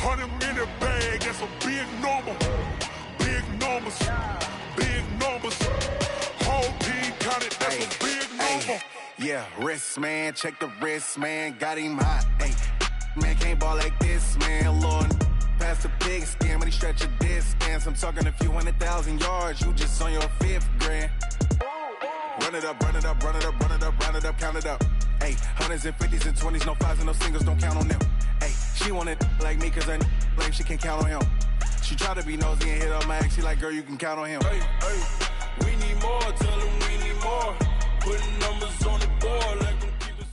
100 in the bag, that's a big number. Big numbers, big numbers. Whole team counted, that's a big number. Yeah, wrist, man, check the wrist, man, got him hot. Hey, man, can't ball like this, man, Lord. Past the pig skin, when he stretch a distance. I'm talking a few 100,000 yards, you just on your 5th grand. Run it up, run it up, run it up, run it up, run it up, count it up. Hey, hundreds and 50s and 20s, no 5s and no singles, don't count on them. Hey, she want it like me, cause her like she can count on him. She try to be nosy and hit up my ex, she like, girl, you can count on him. Hey, we need more, tell them we need more. Putting numbers on the board like them keep it.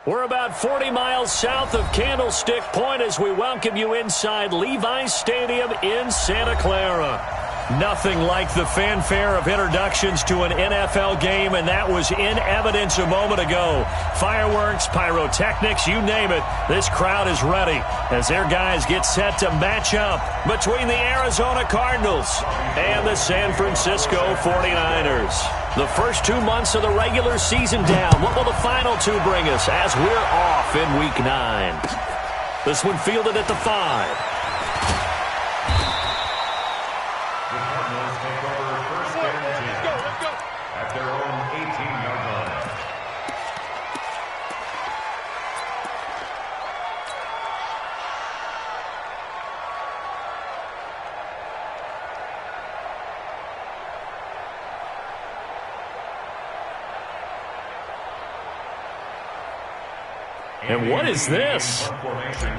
We're about 40 miles south of Candlestick Point as we welcome you inside Levi's Stadium in Santa Clara. Nothing like the fanfare of introductions to an NFL game, and that was in evidence a moment ago. Fireworks, pyrotechnics, you name it. This crowd is ready as their guys get set to match up between the Arizona Cardinals and the San Francisco 49ers. The first 2 months of the regular season down. What will the final 2 bring us as we're off in Week 9? This one fielded at the 5. And what is this?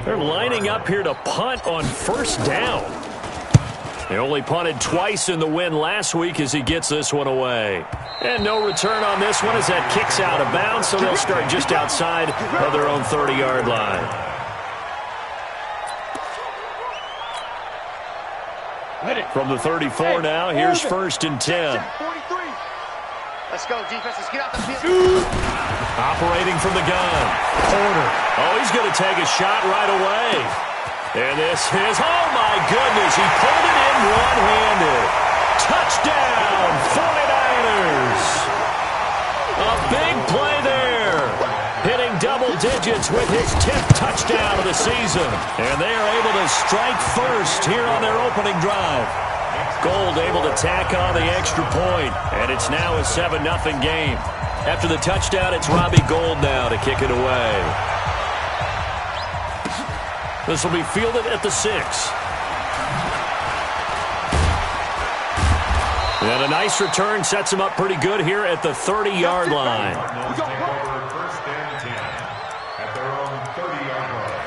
They're lining up here to punt on first down. They only punted twice in the win last week as he gets this one away. And no return on this one as that kicks out of bounds, so they'll start just outside of their own 30-yard line. From the 34 now, here's 1st and 10. Let's go, defense. Let's get out the field. Operating from the gun. Porter. Oh, he's going to take a shot right away. And this is, oh my goodness, he pulled it in one-handed. Touchdown, 49ers. A big play there. Hitting double digits with his 10th touchdown of the season. And they are able to strike first here on their opening drive. Gold able to tack on the extra point, and it's now a 7-0 game. After the touchdown, it's Robbie Gould now to kick it away. This will be fielded at the 6. And a nice return sets him up pretty good here at the 30-yard line. First and 10 at their own 30-yard line.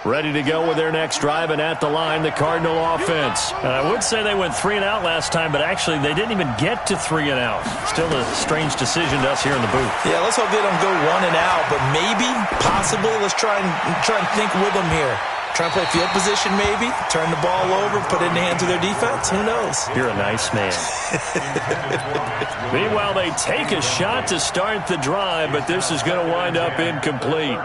Ready to go with their next drive, and at the line, the Cardinal offense. I would say they went 3 and out last time, but actually they didn't even get to 3 and out. Still a strange decision to us here in the booth. Yeah, let's hope they don't go 1 and out, but maybe, possibly, let's try and think with them here. Try and play field position maybe, turn the ball over, put it in the hands of their defense. Who knows? You're a nice man. Meanwhile, they take a shot to start the drive, but this is going to wind up incomplete.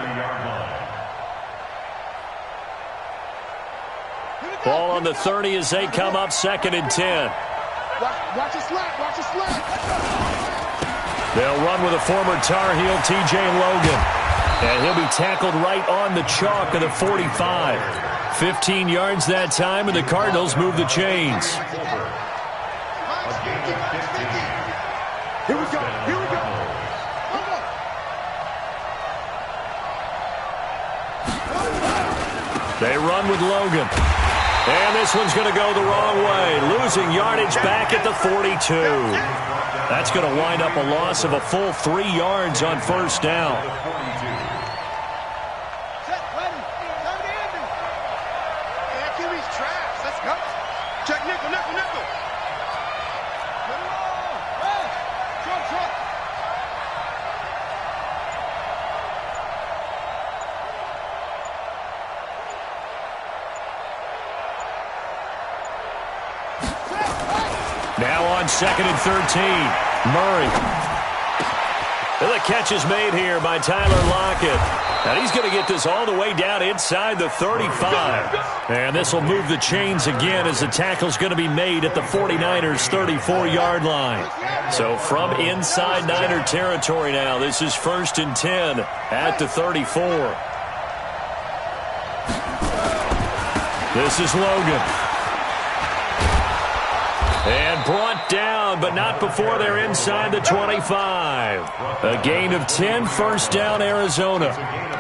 Ball on the 30 as they come up 2nd and 10. Watch it slap. Watch it slap. They'll run with a former Tar Heel, T.J. Logan. And he'll be tackled right on the chalk of the 45. 15 yards that time, and the Cardinals move the chains. Here we go. Here we go. They run with Logan. And this one's going to go the wrong way, losing yardage back at the 42. That's going to wind up a loss of a full 3 yards on first down. Check nickel. Now on 2nd and 13, Murray. And the the catch is made here by Tyler Lockett. And he's going to get this all the way down inside the 35. And this will move the chains again as the tackle's going to be made at the 49ers' 34-yard line. So from inside Niner territory now, this is 1st and 10 at the 34. This is Logan. And brought down, but not before they're inside the 25. A gain of 10, first down, Arizona.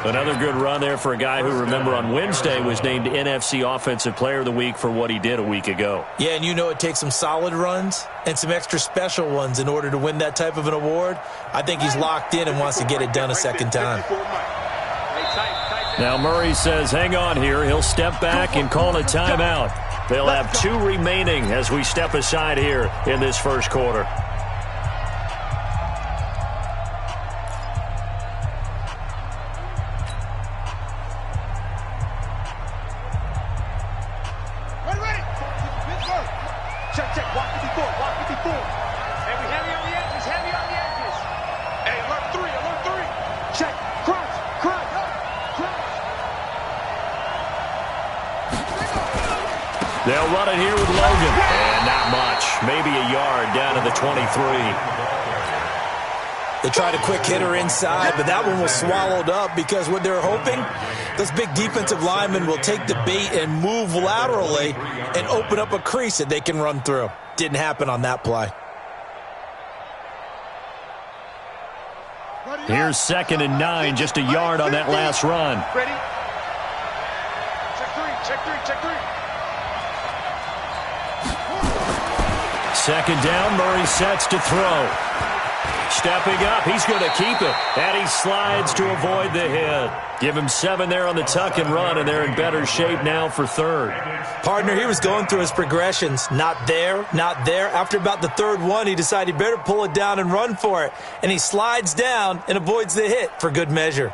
Another good run there for a guy who, remember, on Wednesday was named NFC Offensive Player of the Week for what he did a week ago. Yeah, and you know it takes some solid runs and some extra special ones in order to win that type of an award. I think he's locked in and wants to get it done a second time. Now Murray says, hang on here. He'll step back and call a timeout. They'll have 2 remaining as we step aside here in this first quarter. Ready. Check. Walk 54. Hey, we heavy on the edges. Hey, alert 3. Check. Crunch. They'll run it here with Logan. And not much. Maybe a yard down to the 23. They tried a quick hitter inside, but that one was swallowed up because what they're hoping, those big defensive linemen will take the bait and move laterally and open up a crease that they can run through. Didn't happen on that play. Here's 2nd and 9, just a yard on that last run. Ready? Check three. 2nd down, Murray sets to throw. Stepping up, he's going to keep it. And he slides to avoid the hit. Give him 7 there on the tuck and run, and they're in better shape now for 3rd. Partner, he was going through his progressions. Not there. After about the 3rd one, he decided he better pull it down and run for it. And he slides down and avoids the hit for good measure.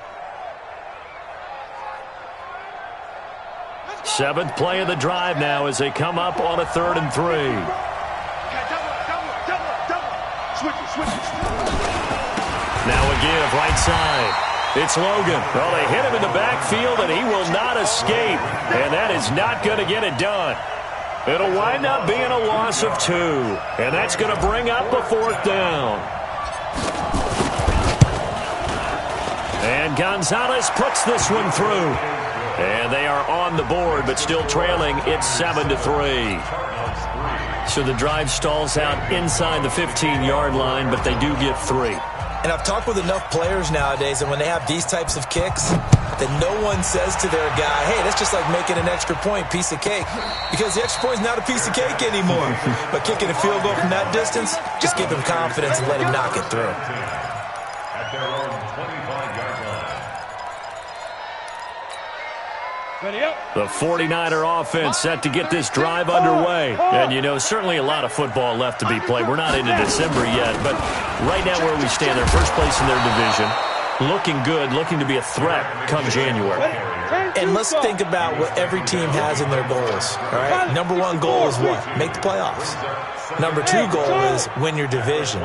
7th play of the drive now as they come up on a 3rd and 3. Switch. Now a give, right side. It's Logan. Well, they hit him in the backfield, and he will not escape. And that is not going to get it done. It'll wind up being a loss of 2. And that's going to bring up a 4th down. And Gonzalez puts this one through. And they are on the board, but still trailing. It's 7-3. So the drive stalls out inside the 15-yard line, but they do get 3. And I've talked with enough players nowadays, and when they have these types of kicks, that no one says to their guy, hey, that's just like making an extra point, piece of cake. Because the extra point is not a piece of cake anymore. But kicking a field goal from that distance, just give him confidence and let him knock it through. At their own 25-yard line. The 49er offense set to get this drive underway. And, you know, certainly a lot of football left to be played. We're not into December yet, but right now where we stand, they're first place in their division. Looking good, looking to be a threat come January. And let's think about what every team has in their goals. All right? Number 1 goal is what? Make the playoffs. Number 2 goal is win your division.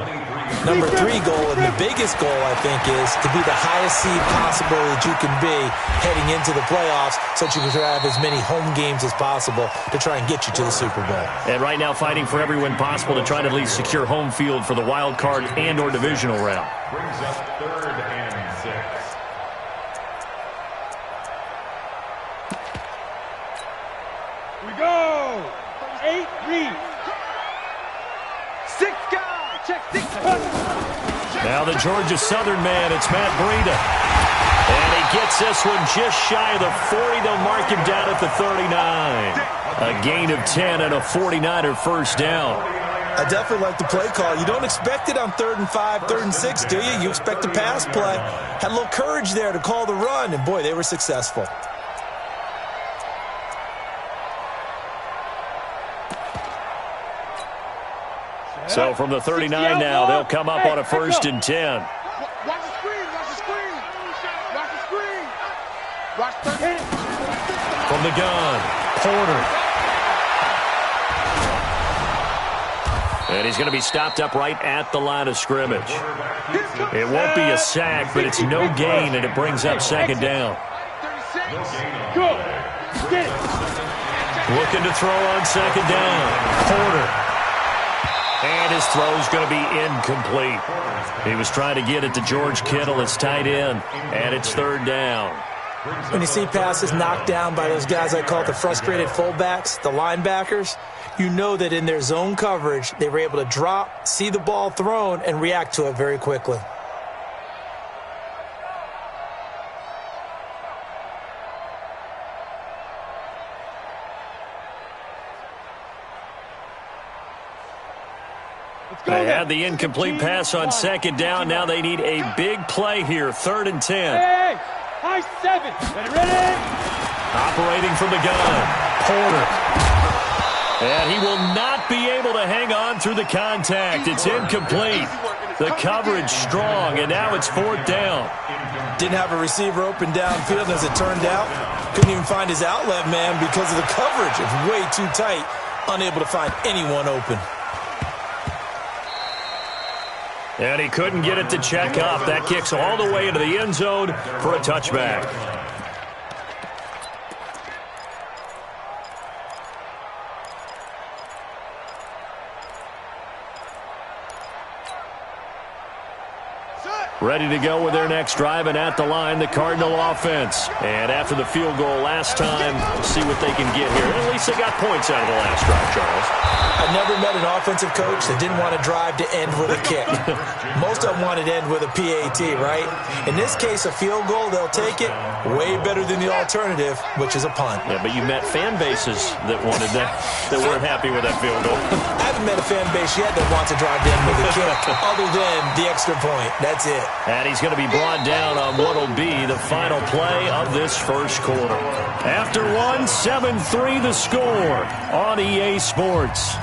Number 3 goal, and the biggest goal, I think, is to be the highest seed possible that you can be heading into the playoffs so that you can have as many home games as possible to try and get you to the Super Bowl. And right now fighting for every win possible to try to at least secure home field for the wild card and or divisional round. Brings up 3rd and 6. We go. 8 read. 6 guys. Check 6. Now the Georgia Southern man, it's Matt Breida. And he gets this one just shy of the 40. They'll mark him down at the 39. A gain of 10 and a 49er first down. I definitely like the play call. You don't expect it on 3rd and 5, 3rd and 6, do you? You expect a pass play. Had a little courage there to call the run, and boy, they were successful. So from the 39 now, they'll come up on a 1st and 10. Watch the screen. Watch 30. From the gun, Porter. And he's going to be stopped up right at the line of scrimmage. It won't be a sack, but it's no gain, and it brings up second down. Go. Get it. Looking to throw on second down. Porter. And his throw's going to be incomplete. He was trying to get it to George Kittle, his tight end, and it's third down. When you see passes knocked down by those guys I call the frustrated fullbacks, the linebackers, you know that in their zone coverage, they were able to drop, see the ball thrown, and react to it very quickly. They had the incomplete pass on second down. Now they need a big play here, 3rd and 10. Hey, high 7. Ready? Operating from the gun, Porter. And he will not be able to hang on through the contact. It's incomplete. The coverage strong, and now it's 4th down. Didn't have a receiver open downfield, as it turned out. Couldn't even find his outlet man because of the coverage. It's way too tight. Unable to find anyone open. And he couldn't get it to check up. That kicks all the way into the end zone for a touchback. Ready to go with their next drive, and at the line, the Cardinal offense. And after the field goal last time, we'll see what they can get here. At least they got points out of the last drive, Charles. I've never met an offensive coach that didn't want to drive to end with a kick. Most of them wanted to end with a PAT, right? In this case, a field goal, they'll take it. Way better than the alternative, which is a punt. Yeah, but you met fan bases that wanted that weren't happy with that field goal. I haven't met a fan base yet that wants to drive to end with a kick, other than the extra point. That's it. And he's going to be brought down on what will be the final play of this first quarter. After 1, 7-3 the score on EA Sports.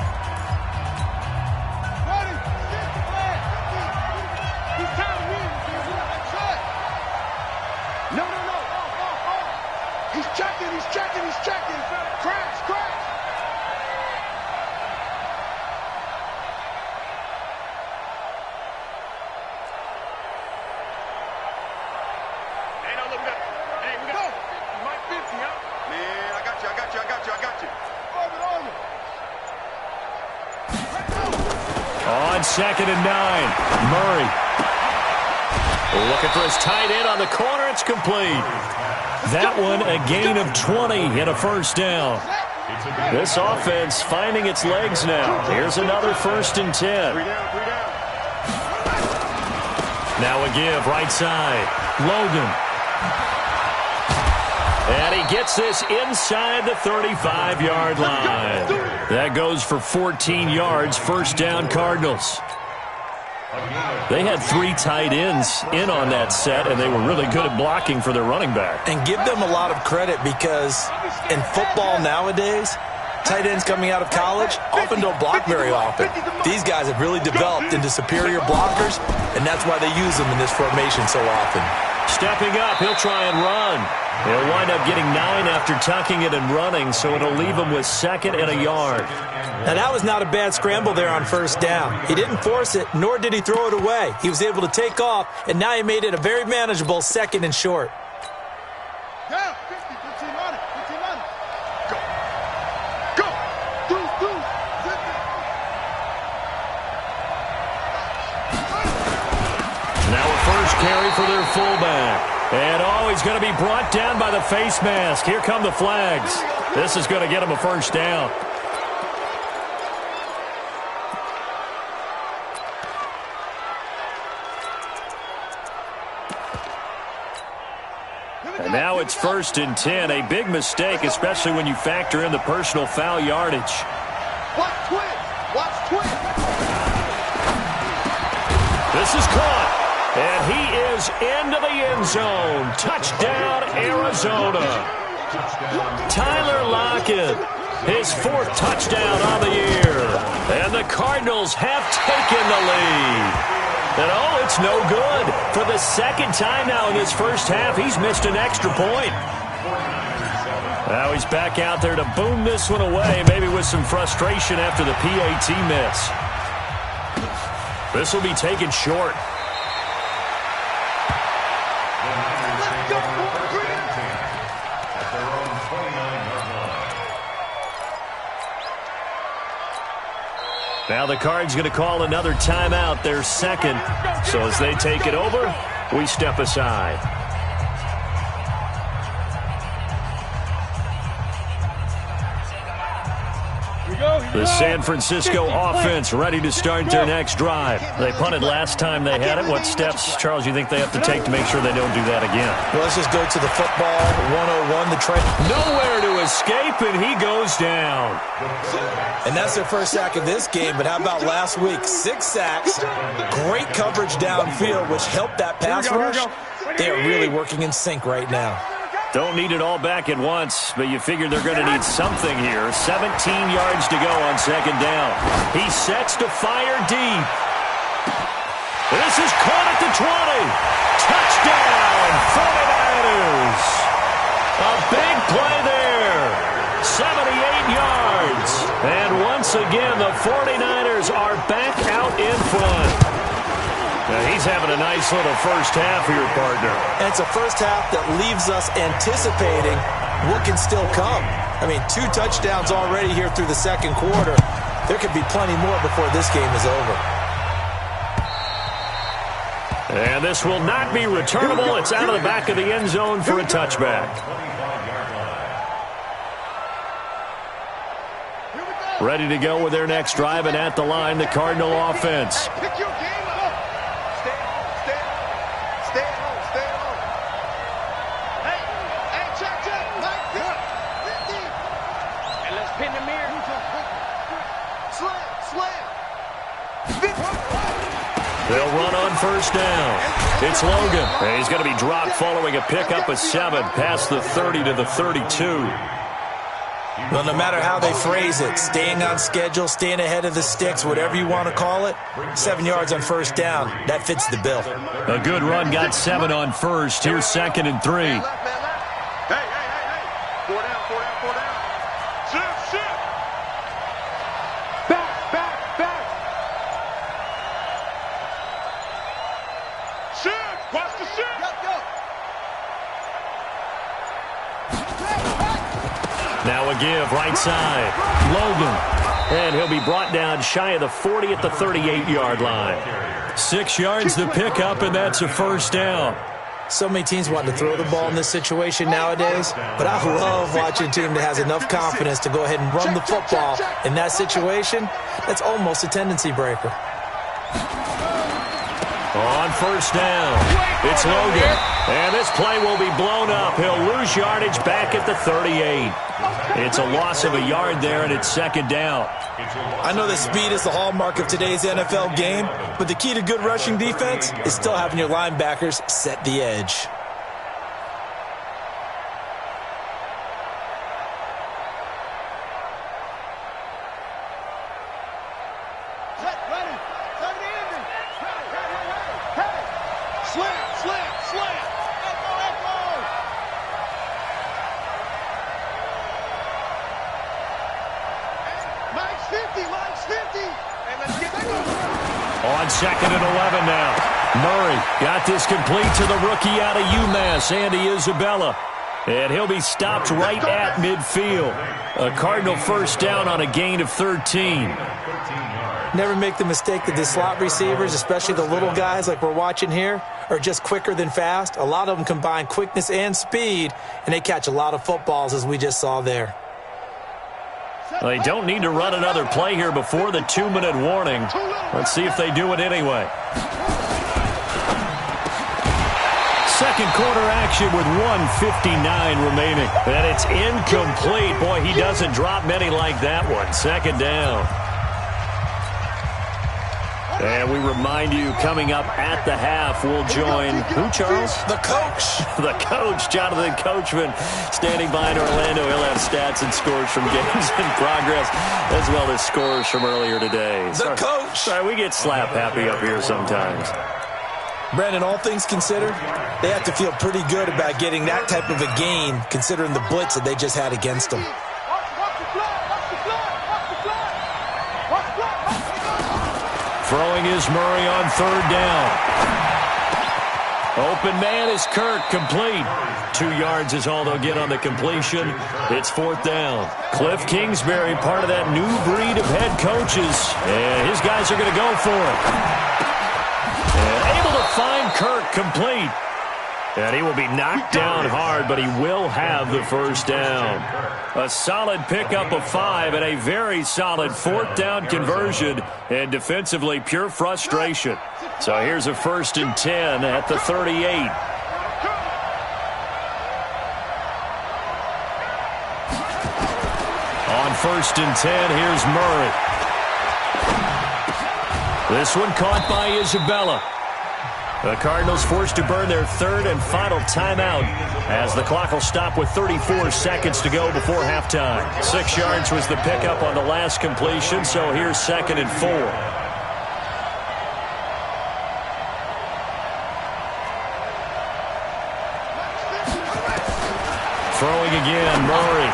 On 2nd and 9, Murray. Looking for his tight end on the corner. It's complete. That one a gain of 20 and a first down. This offense finding its legs now. Here's another 1st and 10. Now a give right side. Logan. And he gets this inside the 35-yard line. That goes for 14 yards, first down Cardinals. They had 3 tight ends in on that set, and they were really good at blocking for their running back. And give them a lot of credit because in football nowadays, tight ends coming out of college often don't block very often. These guys have really developed into superior blockers, and that's why they use them in this formation so often. Stepping up, he'll try and run. He'll wind up getting 9 after tucking it and running, so it'll leave him with 2nd and a yard. Now, that was not a bad scramble there on first down. He didn't force it, nor did he throw it away. He was able to take off, and now he made it a very manageable 2nd and short. Yeah, 50, 15 on it, 15 on it. Go. Go. Do. Now a first carry for their fullback. And he's going to be brought down by the face mask. Here come the flags. This is going to get him a first down. And now it's 1st and 10. A big mistake, especially when you factor in the personal foul yardage. Watch twins. Watch twins. This is caught. And he is into the end zone. Touchdown, Arizona. Tyler Lockett, his 4th touchdown on the year. And the Cardinals have taken the lead. And oh, it's no good. For the 2nd time now in this first half, he's missed an extra point. Now he's back out there to boom this one away, maybe with some frustration after the PAT miss. This will be taken short. Now the Cards going to call another timeout, their second. So as they take it over, we step aside. The San Francisco offense ready to start their next drive. They punted last time they had it. What steps, Charles, you think they have to take to make sure they don't do that again? Well, let's just go to the football 101. The trend. Nowhere to escape, and he goes down. And that's their first sack of this game. But how about last week? 6 sacks, great coverage downfield, which helped that pass rush. They are really working in sync right now. Don't need it all back at once, but you figure they're going to need something here. 17 yards to go on second down. He sets to fire deep. This is caught at the 20. Touchdown, 49ers. A big play there. 78 yards. And once again, the 49ers are back out in front. Now he's having a nice little first half here, partner. And it's a first half that leaves us anticipating what can still come. I mean, 2 touchdowns already here through the second quarter. There could be plenty more before this game is over. And this will not be returnable. It's out of the back of the end zone for a touchback. Ready to go with their next drive, and at the line, the Cardinal offense. They'll run on first down. It's Logan. And he's going to be dropped following a pickup of 7 past the 30 to the 32. Well, no matter how they phrase it, staying on schedule, staying ahead of the sticks, whatever you want to call it, 7 yards on first down, that fits the bill. A good run got 7 on first. Here's 2nd and 3. Hey. 4 down. Shift. Back. Shift. Watch the shift. Go. Now a give, right side. Logan. And he'll be brought down shy of the 40 at the 38-yard line. 6 yards to pick up, and that's a first down. So many teams want to throw the ball in this situation nowadays, but I love watching a team that has enough confidence to go ahead and run the football. In that situation, that's almost a tendency breaker. On first down, it's Logan. And this play will be blown up. He'll lose yardage back at the 38. It's a loss of a yard there, and it's 2nd down. I know that speed is the hallmark of today's NFL game, but the key to good rushing defense is still having your linebackers set the edge. On 2nd and 11 now. Murray got this complete to the rookie out of UMass, Andy Isabella. And he'll be stopped right at midfield. A Cardinal first down on a gain of 13. Never make the mistake that the slot receivers, especially the little guys like we're watching here, are just quicker than fast. A lot of them combine quickness and speed, and they catch a lot of footballs, as we just saw there. Well, they don't need to run another play here before the 2-minute warning. Let's see if they do it anyway. Second quarter action with 1:59 remaining. And it's incomplete. Boy, he doesn't drop many like that one. 2nd down. And we remind you, coming up at the half, we'll join who, Charles? The coach. The coach, Jonathan Coachman, standing by in Orlando. He'll have stats and scores from games in progress, as well as scores from earlier today. The coach. Sorry, we get slap happy up here sometimes. Brandon, all things considered, they have to feel pretty good about getting that type of a gain, considering the blitz that they just had against them. Throwing is Murray on third down. Open man is Kirk, complete. 2 yards is all they'll get on the completion. It's fourth down. Cliff Kingsbury, part of that new breed of head coaches. And his guys are going to go for it. And able to find Kirk, complete. And he will be knocked down hard, but he will have the first down. A solid pickup of 5 and a very solid fourth down conversion. And defensively, pure frustration. So here's a 1st and 10 at the 38. On 1st and 10, here's Murray. This one caught by Isabella. The Cardinals forced to burn their 3rd and final timeout as the clock will stop with 34 seconds to go before halftime. 6 yards was the pickup on the last completion, so here's 2nd and 4. Throwing again, Murray.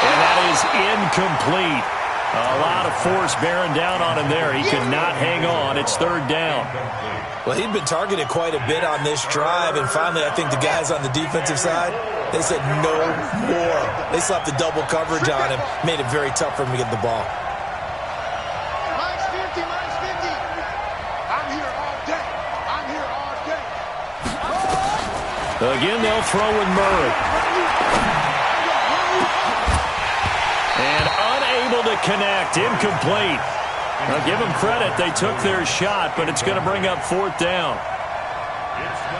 And that is incomplete. A lot of force bearing down on him there. He could not hang on. It's 3rd down. Well, he'd been targeted quite a bit on this drive, and finally I think the guys on the defensive side, they said no more. They slapped the double coverage on him, made it very tough for him to get the ball. Minus 50, minus 50. I'm here all day. I'm here all day. Again, they'll throw with Murray. And unable to connect. Incomplete. I'll give them credit. They took their shot, but it's going to bring up 4th down.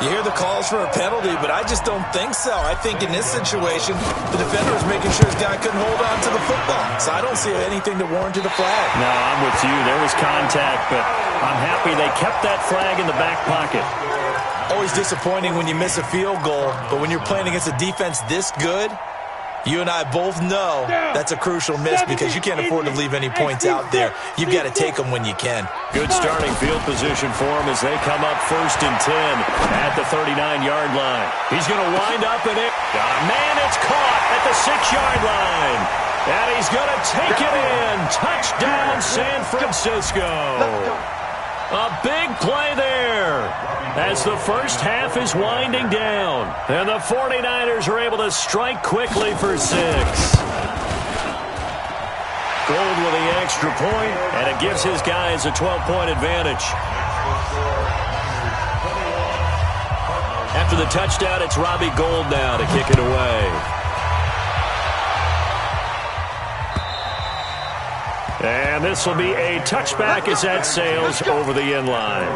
You hear the calls for a penalty, but I just don't think so. I think in this situation, the defender was making sure his guy couldn't hold on to the football. So I don't see anything to warrant a flag. No, I'm with you. There was contact, but I'm happy they kept that flag in the back pocket. Always disappointing when you miss a field goal, but when you're playing against a defense this good, you and I both know that's a crucial miss because you can't afford to leave any points out there. You've got to take them when you can. Good starting field position for him as they come up 1st and 10 at the 39-yard line. He's going to wind up in it. Got a man, it's caught at the 6-yard line. And he's going to take it in. Touchdown, San Francisco. A big play there as the first half is winding down. And the 49ers are able to strike quickly for 6. Gold with the extra point, and it gives his guys a 12-point advantage. After the touchdown, it's Robbie Gould now to kick it away. And this will be a touchback as that sails over the end line.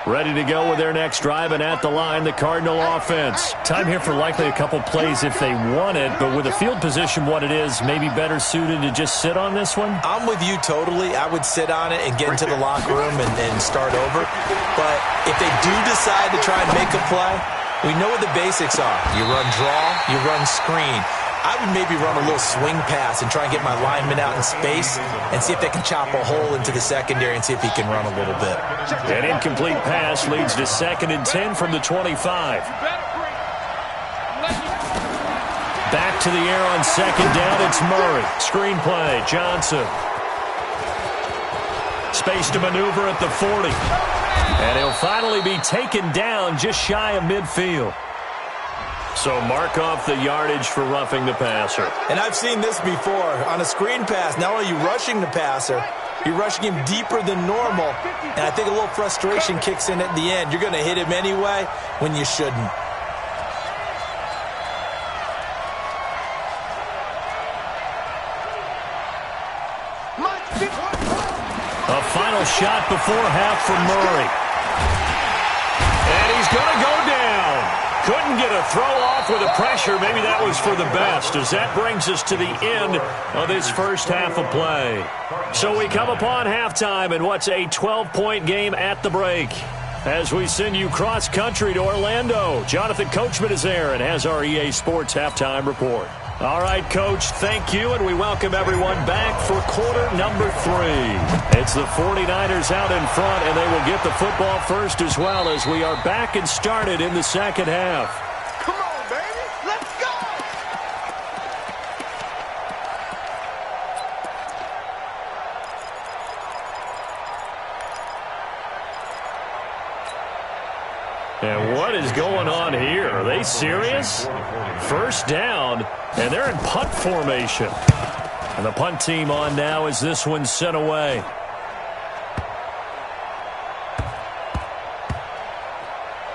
Ready to go with their next drive, and at the line, the Cardinal offense. Time here for likely a couple plays if they want it, but with the field position what it is, maybe better suited to just sit on this one? I'm with you totally. I would sit on it and get into the locker room and start over. But if they do decide to try and make a play, we know what the basics are. You run draw, you run screen. I would maybe run a little swing pass and try and get my lineman out in space and see if they can chop a hole into the secondary and see if he can run a little bit. An incomplete pass leads to 2nd and 10 from the 25. Back to the air on 2nd down, it's Murray. Screenplay, Johnson. Space to maneuver at the 40. And he'll finally be taken down just shy of midfield. So mark off the yardage for roughing the passer. And I've seen this before. On a screen pass, not only are you rushing the passer, you're rushing him deeper than normal. And I think a little frustration kicks in at the end. You're going to hit him anyway when you shouldn't. A final shot before half from Murray. And he's going to go down. Couldn't get a throw off with the pressure. Maybe that was for the best, as that brings us to the end of this first half of play. So we come upon halftime in what's a 12-point game at the break. As we send you cross-country to Orlando, Jonathan Coachman is there and has our EA Sports halftime report. All right, Coach, thank you, and we welcome everyone back for quarter number 3. It's the 49ers out in front, and they will get the football first as well as we are back and started in the second half. Come on, baby. Let's go. And what is going on here? Are they serious? First down, and they're in punt formation. And the punt team on now as this one's sent away.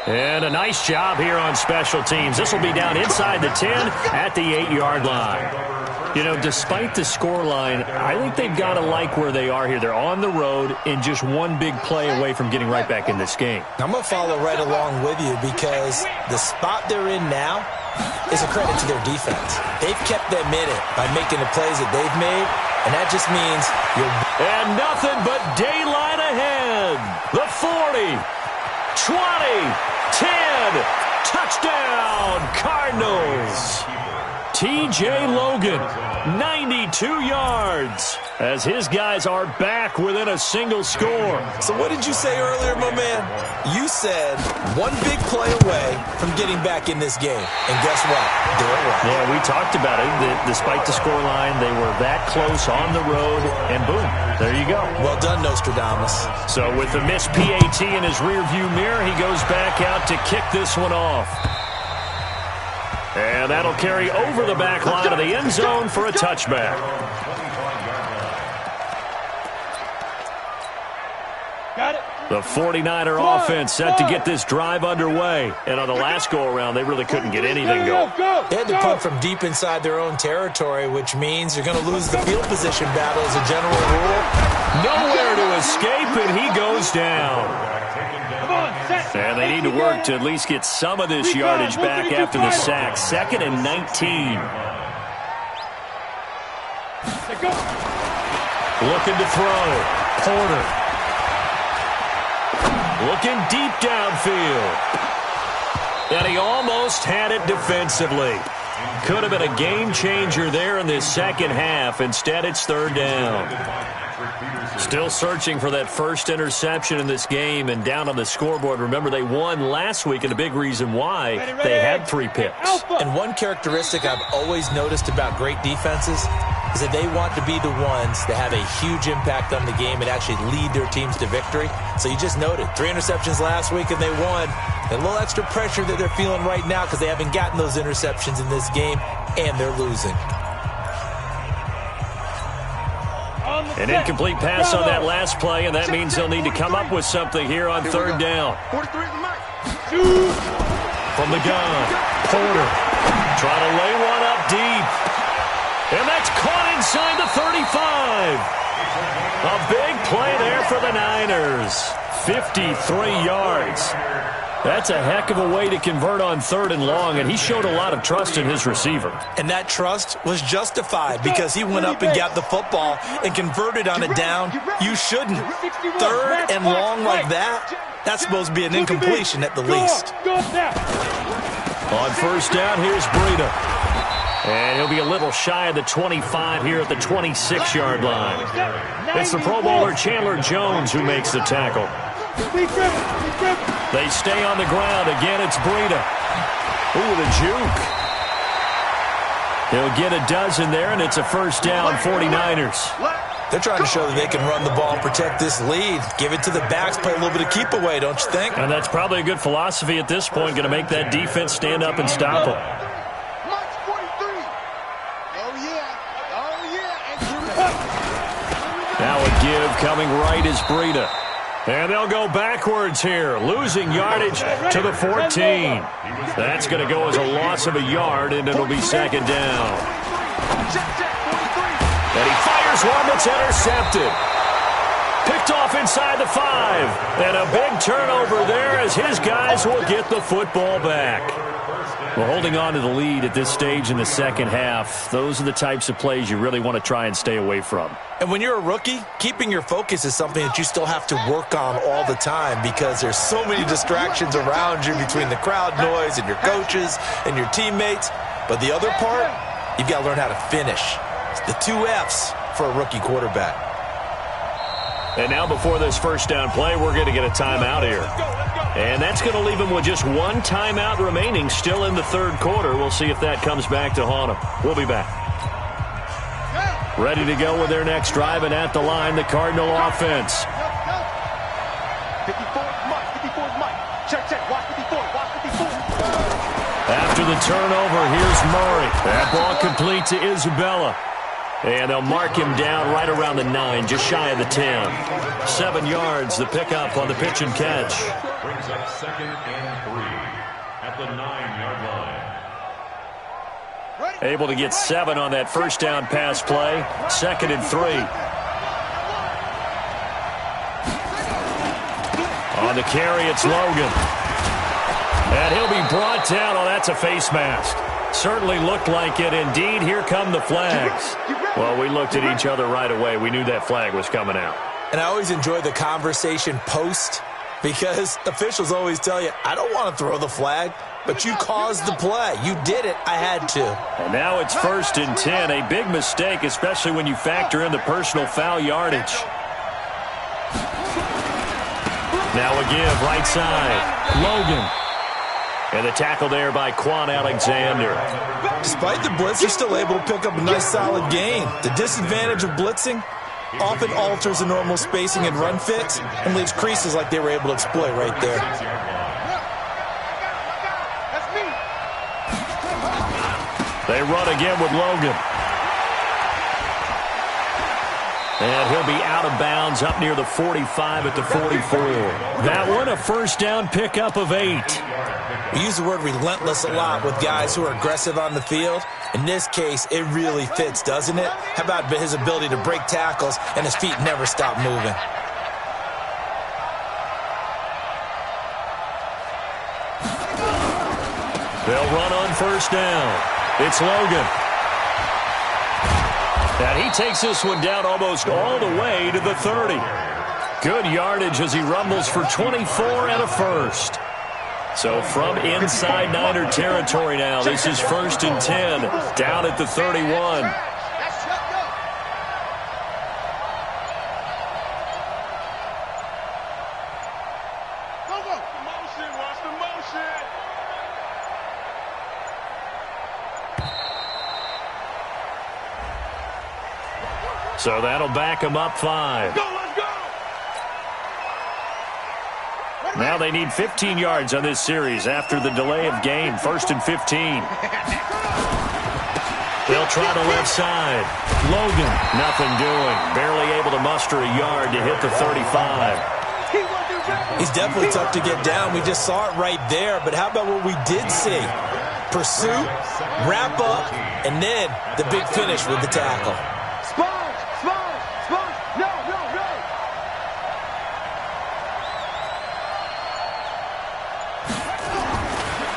And a nice job here on special teams. This will be down inside the 10 at the 8-yard line. You know, despite the scoreline, I think they've got to like where they are here. They're on the road and just one big play away from getting right back in this game. I'm going to follow right along with you because the spot they're in now is a credit to their defense. They've kept them in it by making the plays that they've made, and that just means you're... And nothing but daylight ahead. The 40, 20, 10, touchdown, Cardinals. T.J. Logan, 92 yards, as his guys are back within a single score. So what did you say earlier, my man? You said one big play away from getting back in this game. And guess what? There it was. Yeah, we talked about it. Despite the scoreline, they were that close on the road, and boom, there you go. Well done, Nostradamus. So with the missed PAT in his rearview mirror, he goes back out to kick this one off. And that'll carry over the back line of the end zone for a touchback. Got it. The 49er offense set to get this drive underway. And on the last go-around, they really couldn't get anything going. They had to punt from deep inside their own territory, which means you're going to lose the field position battle as a general rule. Nowhere to escape, and he goes down. And they need to work to at least get some of this yardage back after the sack. 2nd and 19. Looking to throw. Porter. Looking deep downfield. And he almost had it defensively. Could have been a game changer there in this second half. Instead, it's 3rd down. Still searching for that first interception in this game and down on the scoreboard. Remember, they won last week, and a big reason why they had 3 picks. And one characteristic I've always noticed about great defenses is that they want to be the ones that have a huge impact on the game and actually lead their teams to victory. So you just noted 3 interceptions last week, and they won. And a little extra pressure that they're feeling right now because they haven't gotten those interceptions in this game, and they're losing. An incomplete pass on that last play, and that means they'll need to come up with something here on 3rd down. From the gun, Porter trying to lay one up deep. And that's caught inside the 35. A big play there for the Niners. 53 yards. That's a heck of a way to convert on 3rd and long, and he showed a lot of trust in his receiver. And that trust was justified because he went up and got the football and converted on a down. You shouldn't. 3rd and long like that, that's supposed to be an incompletion at the least. On 1st down, here's Breida. And he'll be a little shy of the 25 here at the 26-yard line. It's the Pro Bowler Chandler Jones who makes the tackle. They stay on the ground. Again, it's Breida. Ooh, the juke. He'll get a dozen there, and it's a 1st down, 49ers. They're trying to show that they can run the ball and protect this lead. Give it to the backs, play a little bit of keep away, don't you think? And that's probably a good philosophy at this point, going to make that defense stand up and stop them. Now a give coming right is Breida. And they'll go backwards here, losing yardage to the 14. That's going to go as a loss of a yard, and it'll be 2nd down. And he fires one that's intercepted. Picked off inside the 5. And a big turnover there as his guys will get the football back. Well, holding on to the lead at this stage in the second half, those are the types of plays you really want to try and stay away from. And when you're a rookie, keeping your focus is something that you still have to work on all the time because there's so many distractions around you between the crowd noise and your coaches and your teammates. But the other part, you've got to learn how to finish. It's the 2 F's for a rookie quarterback. And now before this first down play, we're going to get a timeout here. And that's going to leave him with just 1 timeout remaining still in the third quarter. We'll see if that comes back to haunt him. We'll be back. Ready to go with their next drive, and at the line, the Cardinal offense. 54, Mike. 54 is Mike. Check. Watch 54. After the turnover, here's Murray. That ball complete to Isabella. And they'll mark him down right around the 9, just shy of the 10. 7 yards, the pickup on the pitch and catch. Brings up 2nd and 3 at the 9-yard line. Able to get 7 on that first down pass play. 2nd and 3. On the carry, it's Logan. And he'll be brought down. Oh, that's a face mask. Certainly looked like it. Indeed, here come the flags. Well, we looked at each other right away. We knew that flag was coming out. And I always enjoy the conversation post because officials always tell you, I don't want to throw the flag, but you caused the play. You did it. I had to. And now it's 1st and 10. A big mistake, especially when you factor in the personal foul yardage. Now a give, right side. Logan. And the tackle there by Quan Alexander. Despite the blitz, they're still able to pick up a nice solid gain. The disadvantage of blitzing often alters the normal spacing and run fits and leaves creases like they were able to exploit right there. They run again with Logan. And he'll be out of bounds up near the 45 at the 44. That one, a first down pickup of 8. We use the word relentless a lot with guys who are aggressive on the field. In this case, it really fits, doesn't it? How about his ability to break tackles and his feet never stop moving? They'll run on first down. It's Logan. And he takes this one down almost all the way to the 30. Good yardage as he rumbles for 24 and a first. So from inside Niner territory now, this is 1st and 10, down at the 31. So that'll back him up 5. Now they need 15 yards on this series after the delay of game. 1st and 15. They'll try the left side. Logan, nothing doing. Barely able to muster a yard to hit the 35. He's definitely tough to get down. We just saw it right there. But how about what we did see? Pursuit, wrap up, and then the big finish with the tackle.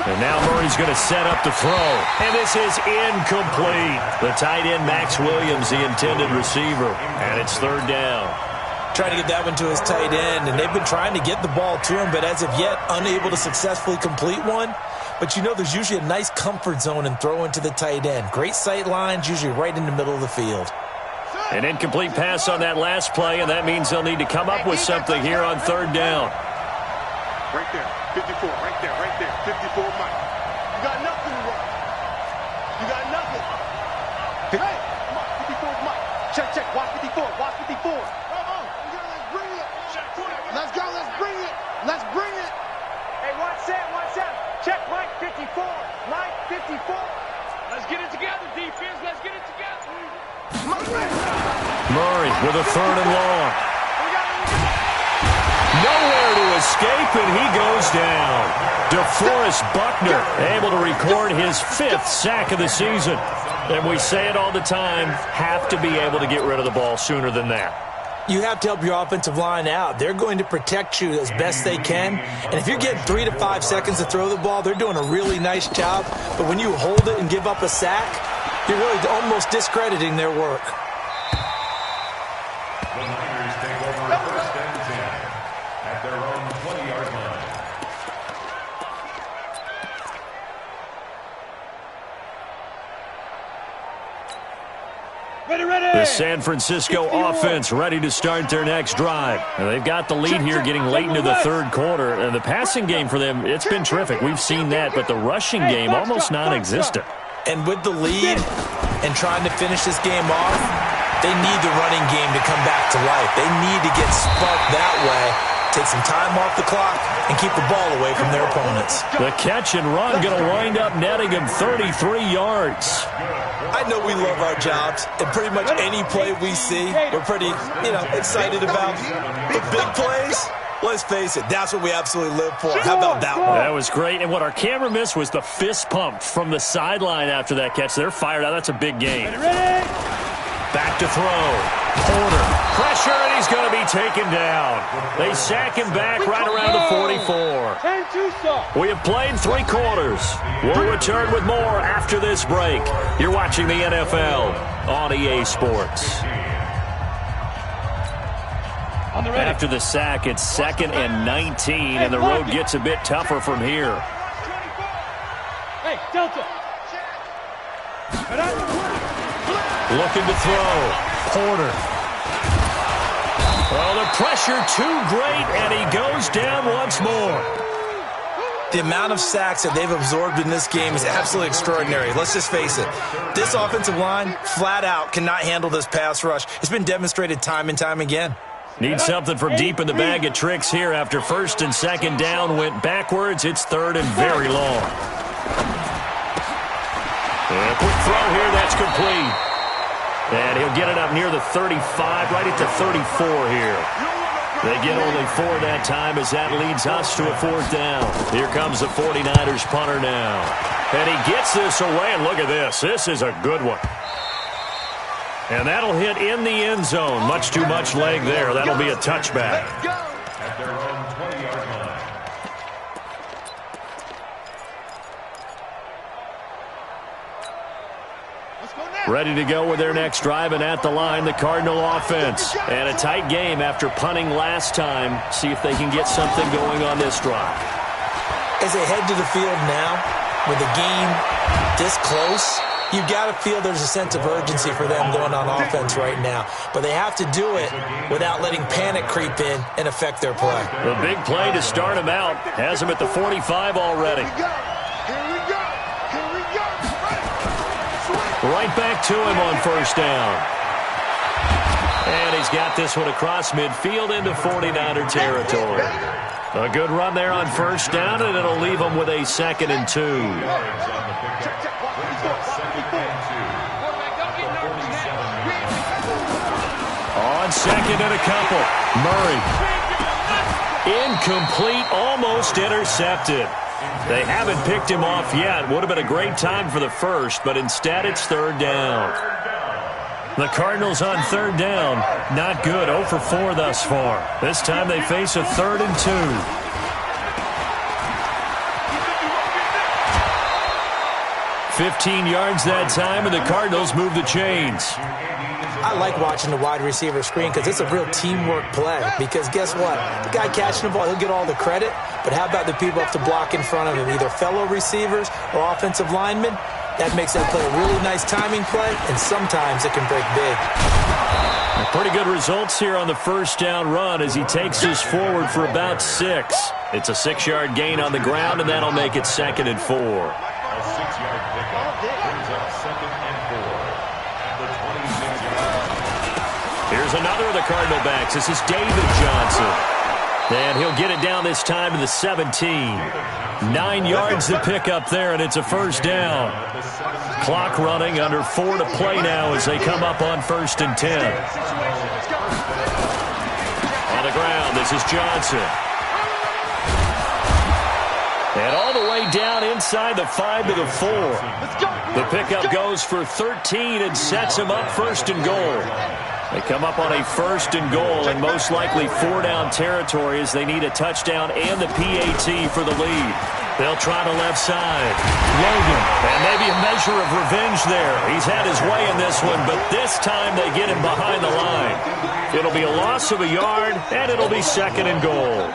And now Murray's going to set up the throw. And this is incomplete. The tight end, Max Williams, the intended receiver. And it's 3rd down. Trying to get that one to his tight end, and they've been trying to get the ball to him, but as of yet, unable to successfully complete one. But you know there's usually a nice comfort zone in throwing to the tight end. Great sight lines, usually right in the middle of the field. An incomplete pass on that last play, and that means they'll need to come up with something here on 3rd down. Right there, 54, right there, 54, Mike. You got nothing to run. You got nothing. Hey, come on, 54 is Mike. Check, watch 54, watch 54. Let's bring it. Let's go, let's bring it. Let's bring it. Hey, watch that. Check Mike 54. Mike 54. Let's get it together, defense. Let's get it together. Murray with a 3rd and long. Nowhere to escape, and he goes down. DeForest Buckner able to record his 5th sack of the season. And we say it all the time, have to be able to get rid of the ball sooner than that. You have to help your offensive line out. They're going to protect you as best they can. And if you're getting 3 to 5 seconds to throw the ball, they're doing a really nice job. But when you hold it and give up a sack, you're really almost discrediting their work. The Niners take over 1st and 10 at their own 20-yard line. The San Francisco offense ready to start their next drive. And they've got the lead here getting late into the third quarter. And the passing game for them, it's been terrific. We've seen that, but the rushing game almost non-existent. And with the lead and trying to finish this game off, they need the running game to come back to life. They need to get sparked that way, take some time off the clock, and keep the ball away from their opponents. The catch and run going to wind up netting him 33 yards. I know we love our jobs, and pretty much any play we see, we're pretty, excited about. But big plays, let's face it, that's what we absolutely live for. How about that one? That was great, and what our camera missed was the fist pump from the sideline after that catch. They're fired out. That's a big game. Back to throw. Porter. Pressure, and he's going to be taken down. They sack him back right around the 44. We have played 3 quarters. We'll return with more after this break. You're watching the NFL on EA Sports. After the sack, it's 2nd and 19, and the road gets a bit tougher from here. Hey, Delta. Looking to throw. Porter. Well, the pressure too great, and he goes down once more. The amount of sacks that they've absorbed in this game is absolutely extraordinary. Let's just face it. This offensive line, flat out, cannot handle this pass rush. It's been demonstrated time and time again. Need something from deep in the bag of tricks here after 1st and 2nd down went backwards. It's 3rd and very long. And a quick throw here. That's complete. And he'll get it up near the 35, right at the 34 here. They get only 4 that time as that leads us to a 4th down. Here comes the 49ers punter now. And he gets this away, and look at this. This is a good one. And that'll hit in the end zone. Much too much leg there. That'll be a touchback. At their own 20-yard line. Ready to go with their next drive, and at the line, the Cardinal offense. And a tight game after punting last time. See if they can get something going on this drive. As they head to the field now, with the game this close, you've got to feel there's a sense of urgency for them going on offense right now. But they have to do it without letting panic creep in and affect their play. The big play to start him out. Has him at the 45 already. Right back to him on 1st down. And he's got this one across midfield into 49er territory. A good run there on 1st down, and it'll leave him with a 2nd and 2. On 2nd and a couple. Murray. Incomplete, almost intercepted. They haven't picked him off yet. Would have been a great time for the first, but instead it's 3rd down. The Cardinals on 3rd down. Not good. 0 for 4 thus far. This time they face a 3rd and 2. $15 yards that time, and the Cardinals move the chains. I like watching the wide receiver screen because it's a real teamwork play. Because guess what? The guy catching the ball, he'll get all the credit. But how about the people up to block in front of him, either fellow receivers or offensive linemen? That makes that play a really nice timing play, and sometimes it can break big. Pretty good results here on the 1st down run as he takes us forward for about 6. It's a 6-yard gain on the ground, and that'll make it 2nd and 4. A 6-yard pickup brings up 2nd and 4. Here's another of the Cardinal backs. This is David Johnson. And he'll get it down this time to the 17. 9 yards to pick up there, and it's a 1st down. Clock running, under 4 to play now as they come up on 1st and 10. On the ground, this is Johnson. And all the way down inside the 5 to the 4. The pickup goes for 13 and sets him up 1st and goal. They come up on a 1st and goal and most likely 4-down territory as they need a touchdown and the PAT for the lead. They'll try the left side. Logan, and maybe a measure of revenge there. He's had his way in this one, but this time they get him behind the line. It'll be a loss of a yard, and it'll be 2nd and goal.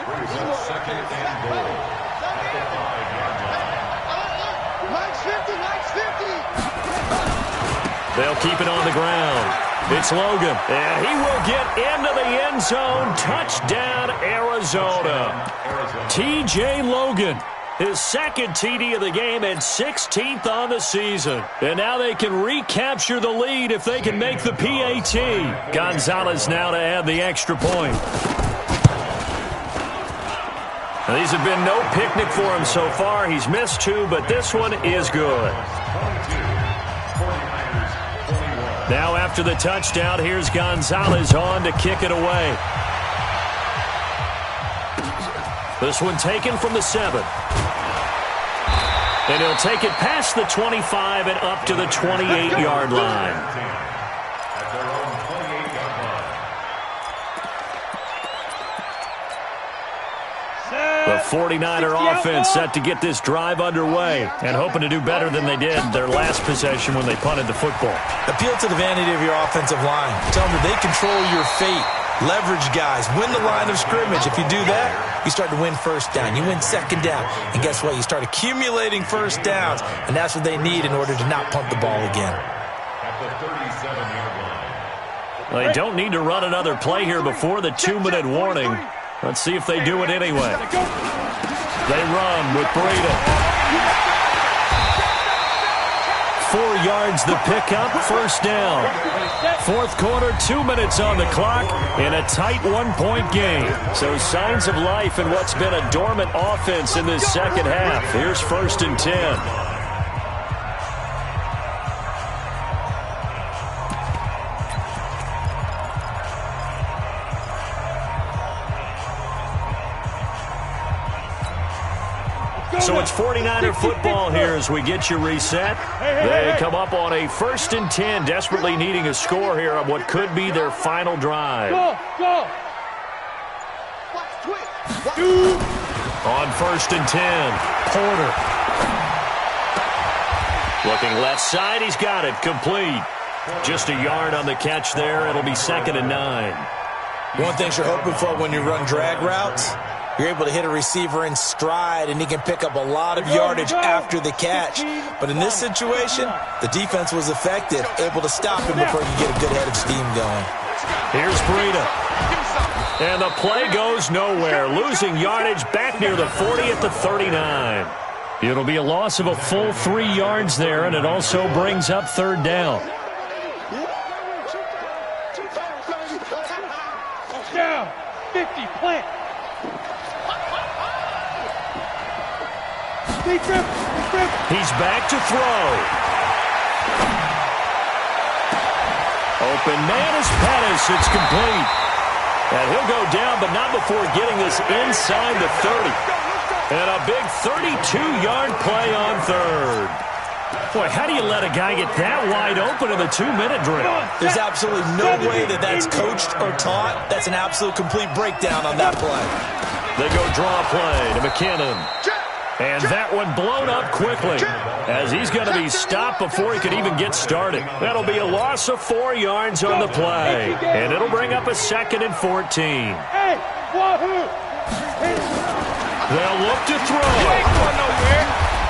They'll keep it on the ground. It's Logan, and he will get into the end zone. Touchdown, Arizona. T.J. Logan, his second TD of the game and 16th on the season. And now they can recapture the lead if they can make the PAT. Gonzalez now to add the extra point. Now, these have been no picnic for him so far. He's missed 2, but this one is good. Now after the touchdown, here's Gonzalez on to kick it away. This one taken from the 7. And he'll take it past the 25 and up to the 28-yard line. The 49er offense set to get this drive underway and hoping to do better than they did their last possession when they punted the football. Appeal to the vanity of your offensive line. Tell them that they control your fate. Leverage guys. Win the line of scrimmage. If you do that, you start to win first down. You win second down. And guess what? You start accumulating first downs. And that's what they need in order to not punt the ball again. At the 37-yard line. Well, they don't need to run another play here before the 2-minute warning. Let's see if they do it anyway. They run with Breida. 4 yards the pickup, first down. Fourth quarter, 2 minutes on the clock in a tight 1-point game. So signs of life in what's been a dormant offense in this second half. Here's 1st and 10. So it's 49er football here as we get you reset. They come up on a 1st and 10, desperately needing a score here on what could be their final drive. Go! On 1st and 10, Porter. Looking left side, he's got it, complete. Just a yard on the catch there. It'll be 2nd and 9. One thing you're hoping for when you run drag routes, you're able to hit a receiver in stride, and he can pick up a lot of yardage after the catch. But in this situation, the defense was effective, able to stop him before he could get a good head of steam going. Here's Breida. And the play goes nowhere, losing yardage back near the 40 at the 39. It'll be a loss of a full 3 yards there, and it also brings up 3rd down. Down! 50, plant! He's back to throw. Open man is Pettis. It's complete. And he'll go down, but not before getting this inside the 30. And a big 32-yard play on 3rd. Boy, how do you let a guy get that wide open in the 2-minute drill? There's absolutely no way that that's coached or taught. That's an absolute complete breakdown on that play. They go draw play to McKinnon. And that one blown up quickly as he's going to be stopped before he could even get started. That'll be a loss of 4 yards on the play. And it'll bring up a 2nd and 14. Hey, wahoo! They'll look to throw.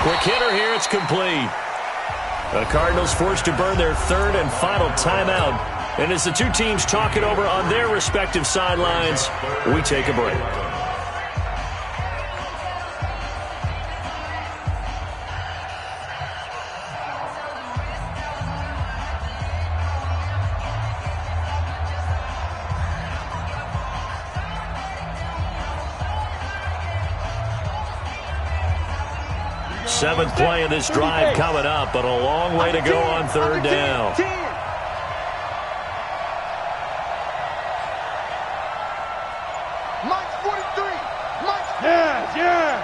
Quick hitter here, it's complete. The Cardinals forced to burn their 3rd and final timeout. And as the two teams talk it over on their respective sidelines, we take a break. Seventh play of this drive coming up, but a long way to go on 3rd down. Mike's 43. Mike's. Yeah.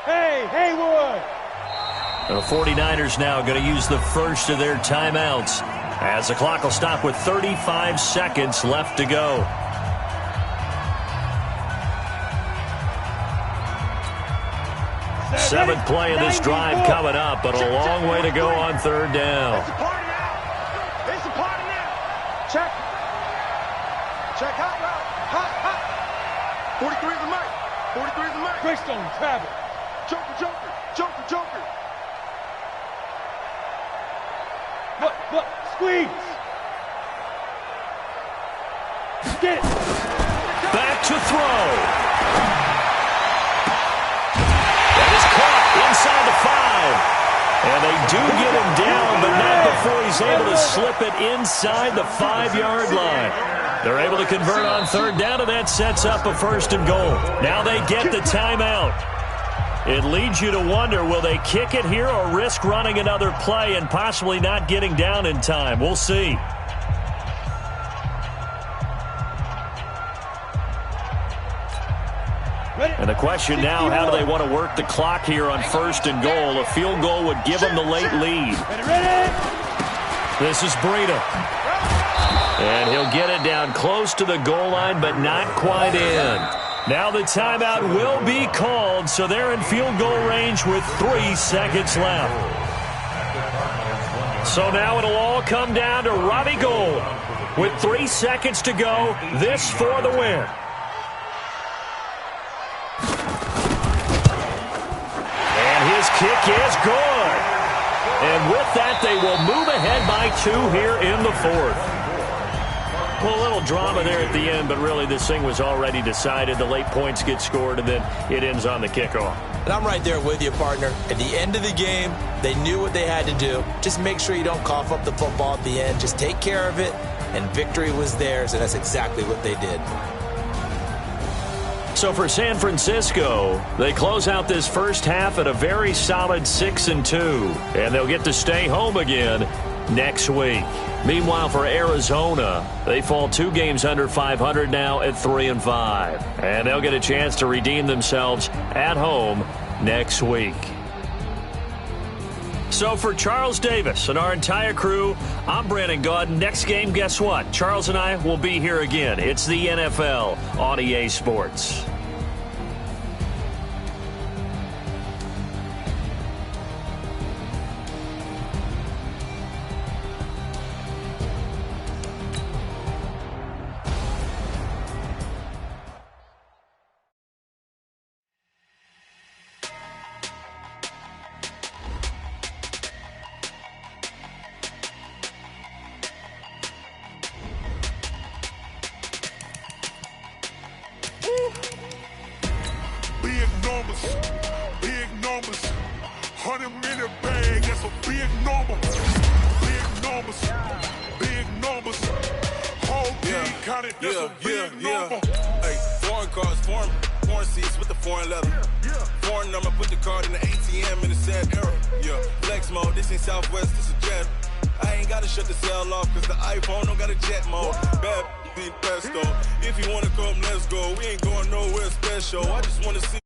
Hey, Haywood. The 49ers now going to use the first of their timeouts as the clock will stop with 35 seconds left to go. Seventh play of this drive coming up, but a long way to go on 3rd down. It's a party now. It's a party now. Check. Check hot route. Hot. 43 is the mic. 43 is the mic. Greystone, travel. Joker. Look, squeeze. Get it. Back to throw. That is caught inside the 5. And they do get him down, but not before he's able to slip it inside the 5-yard line. They're able to convert on third down, and that sets up a first and goal. Now they get the timeout. It leads you to wonder, will they kick it here or risk running another play and possibly not getting down in time? We'll see. And the question now, how do they want to work the clock here on first and goal? A field goal would give them the late lead. This is Breida. And he'll get it down close to the goal line, but not quite in. Now the timeout will be called, so they're in field goal range with 3 seconds left. So now it'll all come down to Robbie Gould. With 3 seconds to go, this for the win. His kick is good. And with that, they will move ahead by 2 here in the 4th. Well, a little drama there at the end, but really this thing was already decided. The late points get scored, and then it ends on the kickoff. And I'm right there with you, partner. At the end of the game, they knew what they had to do. Just make sure you don't cough up the football at the end. Just take care of it, and victory was theirs, and that's exactly what they did. So for San Francisco, they close out this first half at a very solid 6-2, and they'll get to stay home again next week. Meanwhile, for Arizona, they fall 2 games under 500 now at 3-5, and they'll get a chance to redeem themselves at home next week. So for Charles Davis and our entire crew, I'm Brandon Gaudin. Next game, guess what? Charles and I will be here again. It's the NFL on EA Sports. Big numbers, 100-minute bag, that's a big number. Big numbers, whole team counted, that's a big number. Hey, foreign cars, foreign seats with the foreign leather. Foreign number, put the card in the ATM in the sad era. Yeah, flex mode, this ain't Southwest, this a jet. I ain't gotta shut the cell off, cause the iPhone don't got a jet mode. Bad pesto, if you wanna come, let's go. We ain't going nowhere special, I just wanna see